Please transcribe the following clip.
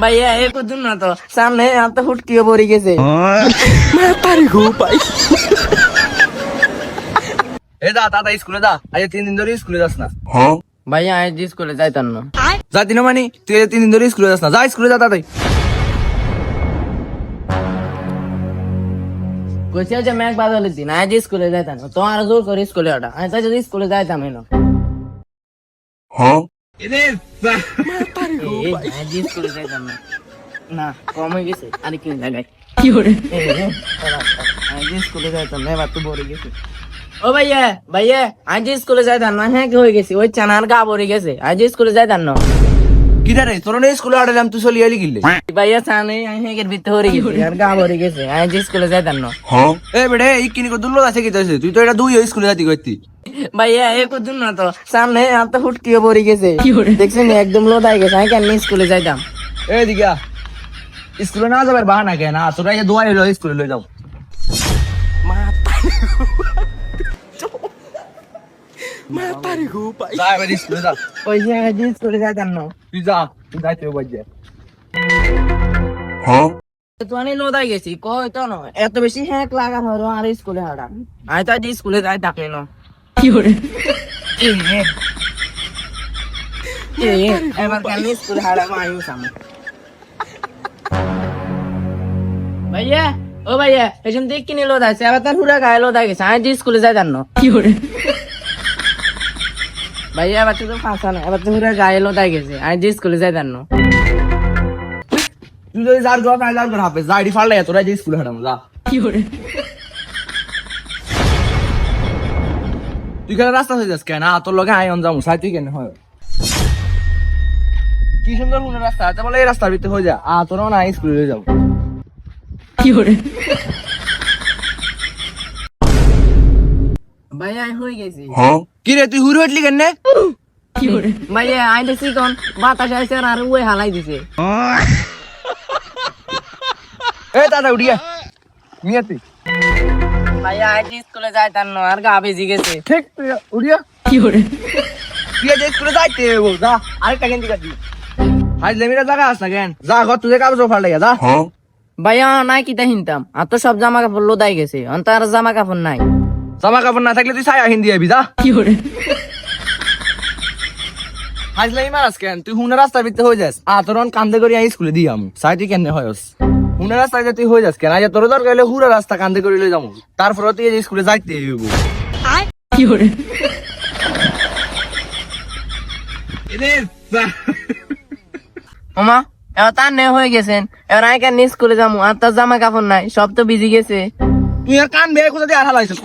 ভাইয়া এ কদুন না তো সামনে আর তো ফুটকিও পড়ে গেছে এ দা দাদা স্কুলে যা আজ 3 দিন ধরে স্কুলে যাস না। ভাইয়া আজ স্কুলে যাইতাম না যা দিন মানে তুই 3 দিন ধরে স্কুলে যাস না, যা স্কুলে যা দাদাই। কইছে যে ম্যাক বাদলে দিন আজ স্কুলে যাইতাম না তো আর জোর করে স্কুলে ওটা আমি তাই যদি স্কুলে যাইতাম না আজ স্কুলে যাইতাম না না কম হয়ে গেছে আর কি লাগাই আজ স্কুলে যাইতাম না এবার তো ভরে গেছে ও ভাইয়া ভাইয়া আজ স্কুলে যাইতাম না হ্যাঁ কি হয়ে গেছে ওই চানার গা ভরে গেছে আজ স্কুলে যাইতাম না কিরা রে তোর না স্কুলে আড়ালাম তুই চলি আলি গিলে ভাইয়া চানে হ্যাঁ ভিতরে ভরে গেছে আর গা ভরে গেছে আজ স্কুলে যাইতাম না এ বেড়ে এই কিনি কো দুল্লো আছে কি তাইছে তুই তো এটা দুই স্কুলে যাতি কইতি। ভাইয়া এ কদুন না তো সামনে আর তো ফুটকিও পড়ে গেছে দেখছেন একদম লোদাই গেছে আমি কেন স্কুলে যাইতাম এই দিগা স্কুলে না যাবার বাহানা কেন না তোরা এই দোয়া হলো স্কুলে লই যাও। যা এবার স্কুলে যা, ওই যে আজ স্কুলে যাইতাম না তুই যা, তুই যাইতে হবে বাজে। তো আমি লোদাই গেছি কই তো না এত বেশি হ্যাক লাগা হলো আর স্কুলে হারা আমি তো আজ স্কুলে যাইতাম না এবার কেন স্কুলে হারা আয়ু সামনে ভাইয়া ও ভাইয়া এসব দেখ কিনে লোদ আছে আবার তার হুড়া গায়ে লোদা গেছে আজ স্কুলে যাইতাম না ভাইয়া এবার তো ফাঁসা না এবার তো হুড়া গায়ে লোদাই গেছে আজ স্কুলে যাইতাম না তুই যদি যার ঘর নাই যার ঘর হাফে যাইডি ফাড়লে তোরা যে স্কুলে হারাম যা। তুই কেন রাস্তা হয়ে যাস কেন তোর লগে আইন যাবো সাই তুই কেন হয় কি সুন্দর কোন রাস্তা আছে বলে এই রাস্তার ভিতরে হয়ে যা তোর না স্কুলে হয়ে যাবো। ভাইয়া হয়ে গেছি কি রে তুই হুড়ি উঠলি কেন ভাইয়া আই দেখছি কোন বাতাস আইছে আর ওই হালাই দিছে এ দাদা উঠিয়া মিয়া তুই ভাইয়া আজ স্কুলে যাইতাম না আর গা বেজি গেছে ঠিক তুই উঠিয়া তুই যে স্কুলে যাইতে হবো যা আরেকটা কেন দিকা দি আজ লেমিরা জায়গা আস না কেন যা ঘর তুই কাগজ ফাড়লে যা। ভাইয়া নাই কিতা হিনতাম আর তো সব জামা কাপড় লোদাই গেছে আর জামা কাপড় নাই জামা কাপড় না থাকলে তুই ছায়া হিন্দি আবি যা। হাজলাই মারাস কেন তুই হুনা রাস্তার ভিতরে হয়ে যাস তোর কান্দে করে স্কুলে দিই আমি সাই তুই কেন হয়স হুনা রাস্তায় তুই হয়ে যাস কেন আজ তোর দরকার হলে হুরা রাস্তা কান্দে করে লই যাবো তারপর তুই স্কুলে যাইতে হইব। ওমা এবার তার নে হয়ে গেছেন এবার আই কেন স্কুলে যাবো আর তার জামা কাপড় নাই সব তো ভিজি গেছে তুই আর কান বেয়ে কোথা দিয়ে আর হালাইছিস